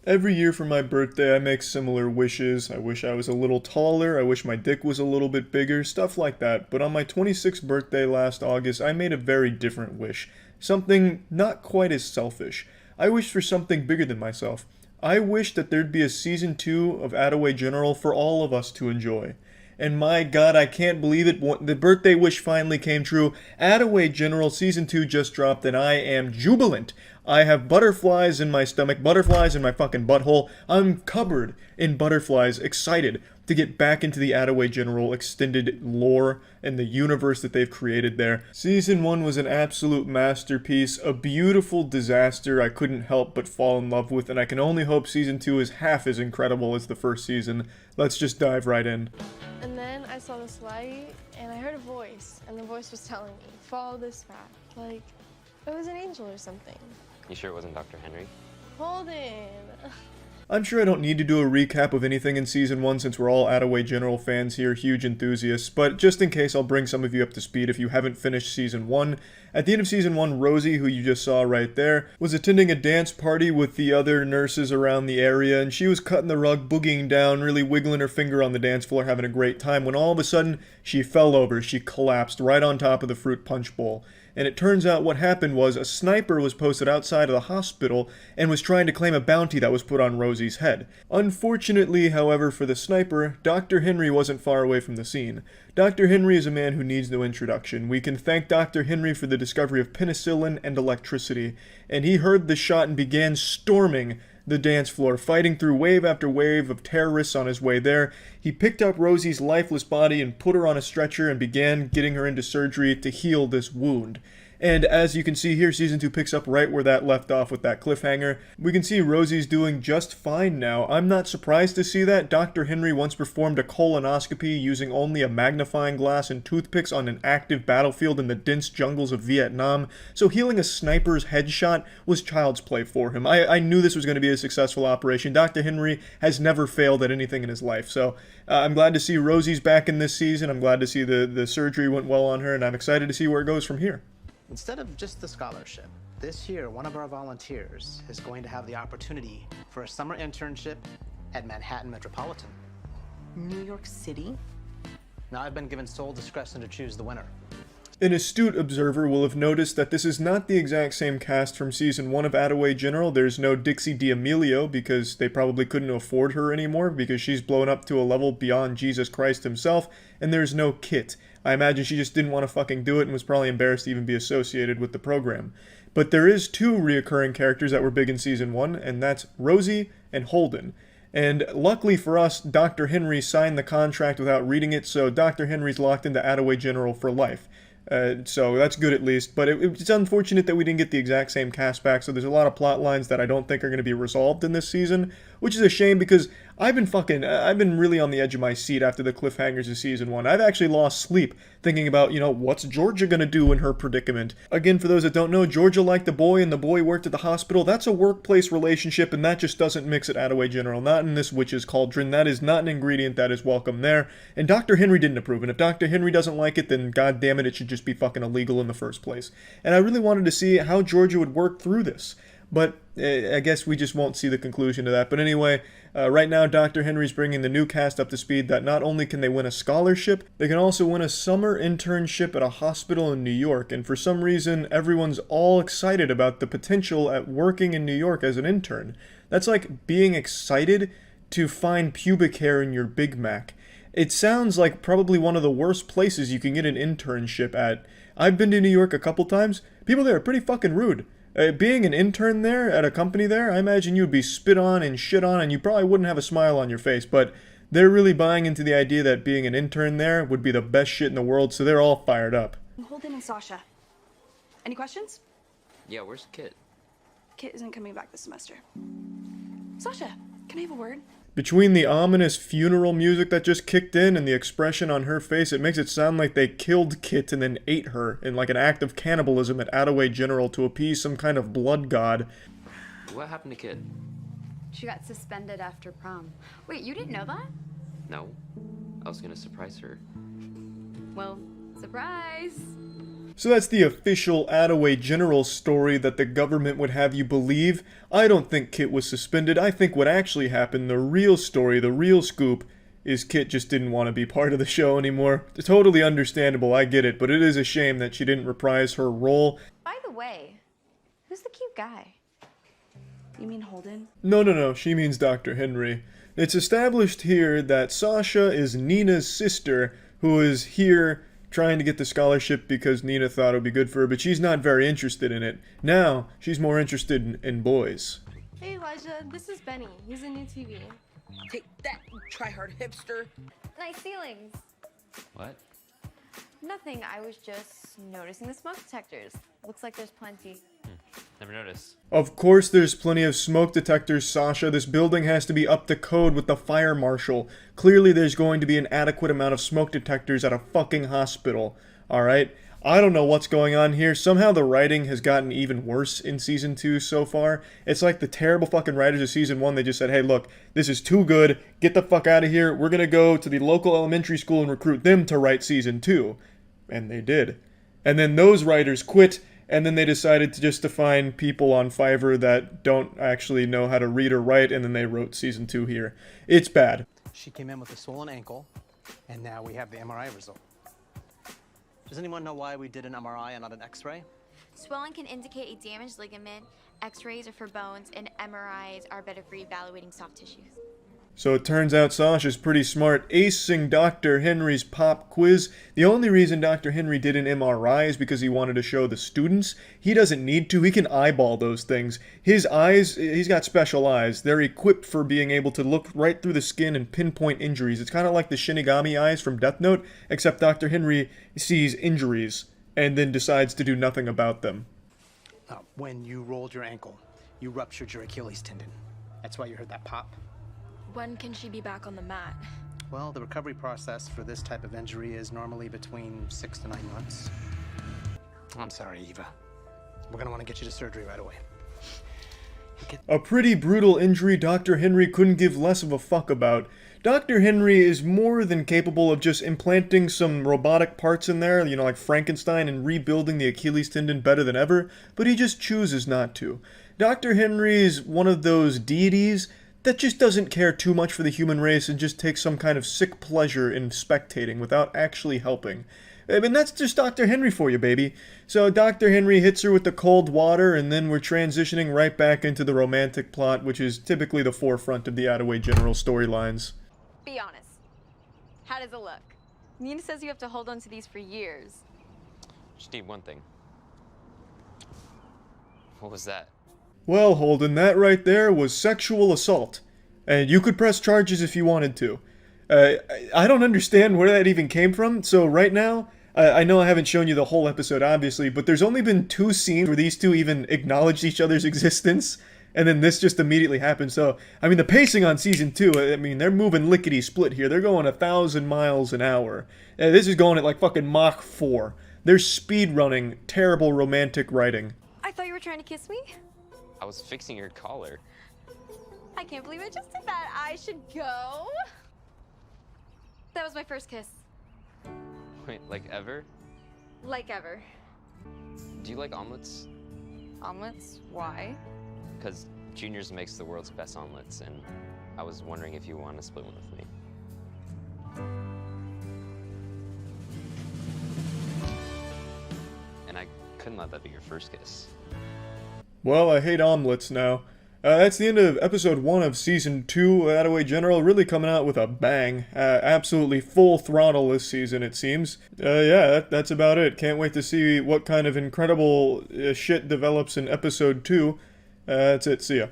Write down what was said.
Every year for my birthday, I make similar wishes. I wish I was a little taller, I wish my dick was a little bit bigger, stuff like that. But on my 26th birthday last August, I made a very different wish. Something not quite as selfish. I wished for something bigger than myself. I wished that there'd be a season 2 of Attaway General for all of us to enjoy. And my god, I can't believe it. The birthday wish finally came true. Attaway General Season 2 just dropped, and I am jubilant. I have butterflies in my stomach, butterflies in my fucking butthole. I'm covered in butterflies, excited to get back into the Attaway General extended lore and the universe that they've created there. Season 1 was an absolute masterpiece, a beautiful disaster I couldn't help but fall in love with, and I can only hope Season 2 is half as incredible as the first season. Let's just dive right in. And then I saw this light, and I heard a voice, and the voice was telling me, follow this path. Like, it was an angel or something. You sure it wasn't Dr. Henry? Holden! I'm sure I don't need to do a recap of anything in Season 1 since we're all Attaway General fans here, huge enthusiasts, but just in case I'll bring some of you up to speed if you haven't finished Season 1. At the end of Season 1, Rosie, who you just saw right there, was attending a dance party with the other nurses around the area, and she was cutting the rug, boogieing down, really wiggling her finger on the dance floor, having a great time, when all of a sudden, she fell over, she collapsed right on top of the fruit punch bowl. And it turns out what happened was a sniper was posted outside of the hospital and was trying to claim a bounty that was put on Rosie's head. Unfortunately, however, for the sniper, Dr. Henry wasn't far away from the scene. Dr. Henry is a man who needs no introduction. We can thank Dr. Henry for the discovery of penicillin and electricity, and he heard the shot and began storming the dance floor, fighting through wave after wave of terrorists on his way there. He picked up Rosie's lifeless body and put her on a stretcher and began getting her into surgery to heal this wound. And as you can see here, Season 2 picks up right where that left off with that cliffhanger. We can see Rosie's doing just fine now. I'm not surprised to see that. Dr. Henry once performed a colonoscopy using only a magnifying glass and toothpicks on an active battlefield in the dense jungles of Vietnam, so healing a sniper's headshot was child's play for him. I knew this was going to be a successful operation. Dr. Henry has never failed at anything in his life, so I'm glad to see Rosie's back in this season. I'm glad to see the surgery went well on her, and I'm excited to see where it goes from here. Instead of just the scholarship, this year one of our volunteers is going to have the opportunity for a summer internship at Manhattan Metropolitan. New York City? Now I've been given sole discretion to choose the winner. An astute observer will have noticed that this is not the exact same cast from Season 1 of Attaway General. There's no Dixie D'Amelio because they probably couldn't afford her anymore because she's blown up to a level beyond Jesus Christ himself, and there's no Kit. I imagine she just didn't want to fucking do it and was probably embarrassed to even be associated with the program. But there is two reoccurring characters that were big in Season 1, and that's Rosie and Holden. And luckily for us, Dr. Henry signed the contract without reading it, so Dr. Henry's locked into Attaway General for life. So that's good at least, but it's unfortunate that we didn't get the exact same cast back, so there's a lot of plot lines that I don't think are going to be resolved in this season, which is a shame because I've been really on the edge of my seat after the cliffhangers of Season 1. I've actually lost sleep thinking about, what's Georgia going to do in her predicament? Again, for those that don't know, Georgia liked the boy and the boy worked at the hospital. That's a workplace relationship, and that just doesn't mix at Attaway General. Not in this witch's cauldron. That is not an ingredient that is welcome there. And Dr. Henry didn't approve, and if Dr. Henry doesn't like it, then god damn it, it should just be fucking illegal in the first place. And I really wanted to see how Georgia would work through this. But I guess we just won't see the conclusion to that. But anyway, right now Dr. Henry's bringing the new cast up to speed that not only can they win a scholarship, they can also win a summer internship at a hospital in New York. And for some reason, everyone's all excited about the potential at working in New York as an intern. That's like being excited to find pubic hair in your Big Mac. It sounds like probably one of the worst places you can get an internship at. I've been to New York a couple times. People there are pretty fucking rude. Being an intern there at a company there, I imagine you'd be spit on and shit on and you probably wouldn't have a smile on your face, but they're really buying into the idea that being an intern there would be the best shit in the world, so they're all fired up. Holden and Sasha. Any questions? Yeah, where's Kit? Kit isn't coming back this semester. Sasha, can I have a word? Between the ominous funeral music that just kicked in and the expression on her face, it makes it sound like they killed Kit and then ate her in like an act of cannibalism at Attaway General to appease some kind of blood god. What happened to Kit? She got suspended after prom. Wait, you didn't know that? No. I was gonna surprise her. Well, surprise! So that's the official Attaway General story that the government would have you believe. I don't think Kit was suspended. I think what actually happened, the real story, the real scoop, is Kit just didn't want to be part of the show anymore. It's totally understandable, I get it, but it is a shame that she didn't reprise her role. By the way, who's the cute guy? You mean Holden? No, she means Dr. Henry. It's established here that Sasha is Nina's sister, who is here trying to get the scholarship because Nina thought it would be good for her, but she's not very interested in it. Now, she's more interested in boys. Hey Elijah, this is Benny. He's a new TV. Take that, you try-hard hipster. Nice ceilings. What? Nothing, I was just noticing the smoke detectors. Looks like there's plenty. Never noticed. Of course there's plenty of smoke detectors, Sasha. This building has to be up to code with the fire marshal. Clearly there's going to be an adequate amount of smoke detectors at a fucking hospital. Alright? I don't know what's going on here. Somehow the writing has gotten even worse in Season 2 so far. It's like the terrible fucking writers of Season 1, they just said, hey look, this is too good, get the fuck out of here, we're gonna go to the local elementary school and recruit them to write Season 2. And they did. And then those writers quit, and then they decided to find people on Fiverr that don't actually know how to read or write, and then they wrote Season 2 here. It's bad. She came in with a swollen ankle, and now we have the MRI result. Does anyone know why we did an MRI and not an X-ray? Swelling can indicate a damaged ligament, x-rays are for bones, and MRIs are better for evaluating soft tissues. So it turns out Sasha's pretty smart, acing Dr. Henry's pop quiz. The only reason Dr. Henry did an MRI is because he wanted to show the students. He doesn't need to, he can eyeball those things. His eyes, he's got special eyes. They're equipped for being able to look right through the skin and pinpoint injuries. It's kind of like the Shinigami eyes from Death Note, except Dr. Henry sees injuries and then decides to do nothing about them. When you rolled your ankle, you ruptured your Achilles tendon. That's why you heard that pop. When can she be back on the mat? Well, the recovery process for this type of injury is normally between 6 to 9 months. I'm sorry, Eva. We're gonna want to get you to surgery right away. A pretty brutal injury Dr. Henry couldn't give less of a fuck about. Dr. Henry is more than capable of just implanting some robotic parts in there, you know, like Frankenstein, and rebuilding the Achilles tendon better than ever, but he just chooses not to. Dr. Henry is one of those deities that just doesn't care too much for the human race and just takes some kind of sick pleasure in spectating without actually helping. I mean, that's just Dr. Henry for you, baby. So Dr. Henry hits her with the cold water, and then we're transitioning right back into the romantic plot, which is typically the forefront of the Attaway General storylines. Be honest. How does it look? Nina says you have to hold on to these for years. Just need one thing. What was that? Well, Holden, that right there was sexual assault. And you could press charges if you wanted to. I don't understand where that even came from, so right now, I know I haven't shown you the whole episode, obviously, but there's only been 2 scenes where these two even acknowledged each other's existence, and then this just immediately happened. So, I mean, the pacing on Season 2, I mean, they're moving lickety-split here. They're going 1,000 miles an hour. This is going at like fucking Mach 4. They're speed running terrible romantic writing. I thought you were trying to kiss me? I was fixing your collar. I can't believe I just did that. I should go. That was my first kiss. Wait, like ever? Like ever. Do you like omelets? Omelets? Why? Because Junior's makes the world's best omelets, and I was wondering if you want to split one with me. And I couldn't let that be your first kiss. Well, I hate omelets now. That's the end of episode 1 of season 2 of Attaway General, really coming out with a bang. Absolutely full throttle this season, it seems. Yeah, that's about it. Can't wait to see what kind of incredible shit develops in episode 2. That's it. See ya.